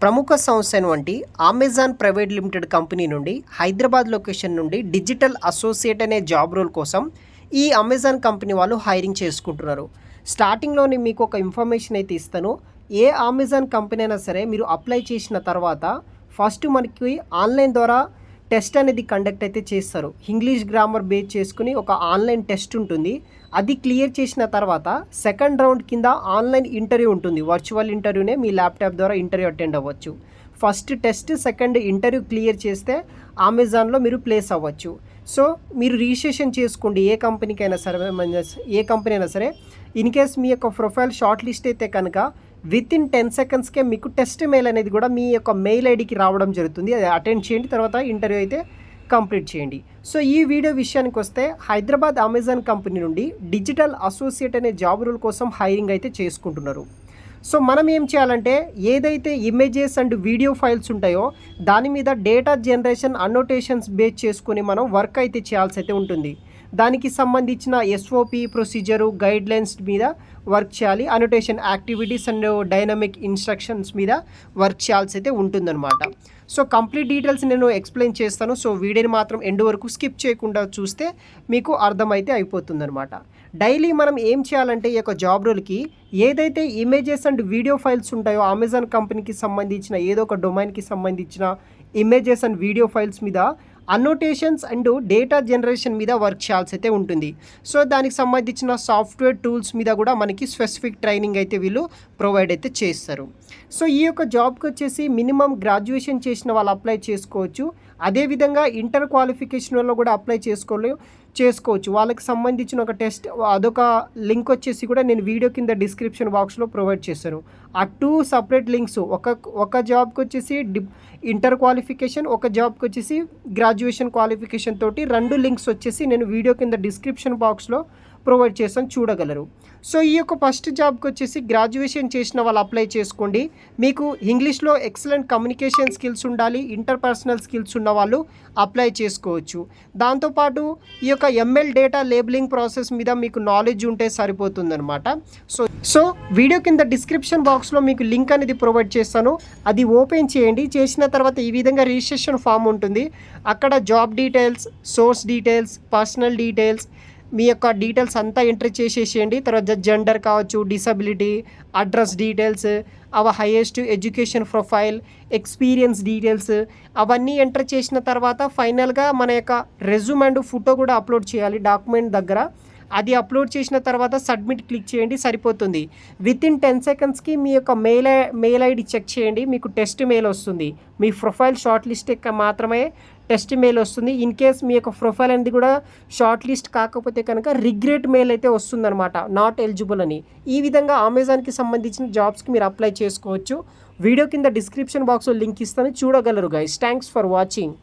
ప్రముఖ సంస్థ అయినటువంటి అమెజాన్ ప్రైవేట్ లిమిటెడ్ కంపెనీ నుండి హైదరాబాద్ లొకేషన్ నుండి డిజిటల్ అసోసియేట్ అనే జాబ్ రోల్ కోసం ఈ అమెజాన్ కంపెనీ వాళ్ళు హైరింగ్ చేసుకుంటున్నారు. స్టార్టింగ్లోని మీకు ఒక ఇన్ఫర్మేషన్ అయితే ఇస్తాను. ఏ అమెజాన్ కంపెనీ అయినా సరే మీరు అప్లై చేసిన తర్వాత ఫస్ట్ మనకి ఆన్లైన్ ద్వారా టెస్ట్ అనేది కండక్ట్ అయితే చేస్తారు. ఇంగ్లీష్ గ్రామర్ బేస్ చేసుకుని ఒక ఆన్లైన్ టెస్ట్ ఉంటుంది. అది క్లియర్ చేసిన తర్వాత సెకండ్ రౌండ్ కింద ఆన్లైన్ ఇంటర్వ్యూ ఉంటుంది. వర్చువల్ ఇంటర్వ్యూనే మీ ల్యాప్టాప్ ద్వారా ఇంటర్వ్యూ అటెండ్ అవ్వచ్చు. First test second interview clear చేస్తే అమెజాన్లో మీరు ప్లేస్ అవ్వచ్చు. సో మీరు రిజిస్ట్రేషన్ చేసుకోండి. ఏ కంపెనీ అయినా సరే ఇన్ కేస్ మీ యొక్క ప్రొఫైల్ షార్ట్ లిస్ట్ అయితే కనుక వితిన్ 10 సెకండ్స్కే మీకు టెస్ట్ మెయిల్ అనేది కూడా మీ యొక్క మెయిల్ ఐడికి రావడం జరుగుతుంది. అది అటెండ్ చేయండి, తర్వాత ఇంటర్వ్యూ అయితే కంప్లీట్ చేయండి. సో ఈ వీడియో విషయానికి వస్తే హైదరాబాద్ అమెజాన్ కంపెనీ నుండి డిజిటల్ అసోసియేట్ అనే జాబ్ రోల్ కోసం హైరింగ్ అయితే చేసుకుంటున్నారు. సో మనం ఏం చేయాలంటే ఏదైతే ఇమేజెస్ అండ్ వీడియో ఫైల్స్ ఉంటాయో దాని మీద డేటా జనరేషన్ అన్నోటేషన్స్ బేస్ చేసుకొని మనం వర్క్ అయితే చేయాల్సి అయితే ఉంటుంది. దానికి సంబంధించిన ఎస్ఓపి ప్రొసీజరు గైడ్లైన్స్ మీద వర్క్ చేయాలి. Annotation activities and dynamic instructions మీద వర్క్ చేయాల్సి అయితే ఉంటుందన్నమాట. సో కంప్లీట్ డీటెయిల్స్ నేను ఎక్స్ప్లెయిన్ చేస్తాను. సో వీడియోని మాత్రం ఎండ్ వరకు స్కిప్ చేయకుండా చూస్తే మీకు అర్థమైతే అయిపోతుందన్నమాట. డైలీ మనం ఏం చేయాలంటే ఈ యొక్క జాబ్ రోల్కి ఏదైతే ఇమేజెస్ అండ్ వీడియో ఫైల్స్ ఉంటాయో అమెజాన్ కంపెనీకి సంబంధించిన ఏదో ఒక డొమైన్కి సంబంధించిన ఇమేజెస్ అండ్ వీడియో ఫైల్స్ మీద అన్నోటేషన్స్ అండ్ డేటా జనరేషన్ మీద వర్క్ చేయాల్సి అయితే ఉంటుంది. సో దానికి సంబంధించిన సాఫ్ట్వేర్ టూల్స్ మీద కూడా మనకి స్పెసిఫిక్ ట్రైనింగ్ అయితే వీళ్ళు ప్రొవైడ్ అయితే చేస్తారు. సో ఈ యొక్క జాబ్కి వచ్చేసి మినిమం గ్రాడ్యుయేషన్ చేసిన వాళ్ళు అప్లై చేసుకోవచ్చు. అదేవిధంగా ఇంటర్ క్వాలిఫికేషన్ వల్ల కూడా అప్లై చేసుకోవచ్చు. వాళ్ళకి సంబంధించిన ఒక టెస్ట్ అదొక లింక్ వచ్చేసి కూడా నేను వీడియో కింద డిస్క్రిప్షన్ బాక్స్లో ప్రొవైడ్ చేశాను. ఆ 2 సపరేట్ లింక్స్ ఒక జాబ్కి వచ్చేసి ఇంటర్ క్వాలిఫికేషన్, ఒక జాబ్కి వచ్చేసి గ్రాడ్యుయేషన్ క్వాలిఫికేషన్ తోటి 2 లింక్స్ వచ్చేసి నేను వీడియో కింద డిస్క్రిప్షన్ బాక్స్లో ప్రొవైడ్ చేస్తాను, చూడగలరు. సో ఈ యొక్క ఫస్ట్ జాబ్కి వచ్చేసి గ్రాడ్యుయేషన్ చేసిన వాళ్ళు అప్లై చేసుకోండి. మీకు ఇంగ్లీష్లో ఎక్సలెంట్ కమ్యూనికేషన్ స్కిల్స్ ఉండాలి, ఇంటర్పర్సనల్ స్కిల్స్ ఉన్న వాళ్ళు అప్లై చేసుకోవచ్చు. దాంతోపాటు ఈ యొక్క ఎంఎల్ డేటా లేబులింగ్ ప్రాసెస్ మీద మీకు నాలెడ్జ్ ఉంటే సరిపోతుందన్నమాట. సో వీడియో కింద డిస్క్రిప్షన్ బాక్స్లో మీకు లింక్ అనేది ప్రొవైడ్ చేస్తాను. అది ఓపెన్ చేయండి. చేసిన తర్వాత ఈ విధంగా రిజిస్ట్రేషన్ ఫామ్ ఉంటుంది. అక్కడ job details, source details, personal details, మీ యొక్క డీటెయిల్స్ అంతా ఎంటర్ చేసేసేయండి. తర్వాత జెండర్ కావచ్చు, disability, address details, highest education profile, experience details అవన్నీ ఎంటర్ చేసిన తర్వాత ఫైనల్గా మన యొక్క రెజ్యూమ్ అండ్ ఫోటో కూడా అప్లోడ్ చేయాలి డాక్యుమెంట్ దగ్గర. అది అప్లోడ్ చేసిన తర్వాత సబ్మిట్ క్లిక్ చేయండి, సరిపోతుంది. వితిన్ 10 సెకండ్స్కి మీ యొక్క మెయిల్ ఐడి చెక్ చేయండి, మీకు టెస్ట్ మెయిల్ వస్తుంది. మీ ప్రొఫైల్ షార్ట్ లిస్ట్ మాత్రమే టెస్ట్ మెయిల్ వస్తుంది. ఇన్ కేస్ మీ యొక్క ప్రొఫైల్ అనేది కూడా షార్ట్ లిస్ట్ కాకపోతే కనుక రిగ్రెట్ మెయిల్ అయితే వస్తుందన్నమాట, నాట్ ఎలిజిబుల్ అని. ఈ విధంగా అమెజాన్కి సంబంధించిన జాబ్స్కి మీరు అప్లై చేసుకోవచ్చు. వీడియో కింద డిస్క్రిప్షన్ బాక్స్లో లింక్ ఇస్తాను, చూడగలరు గైస్. Thanks for watching.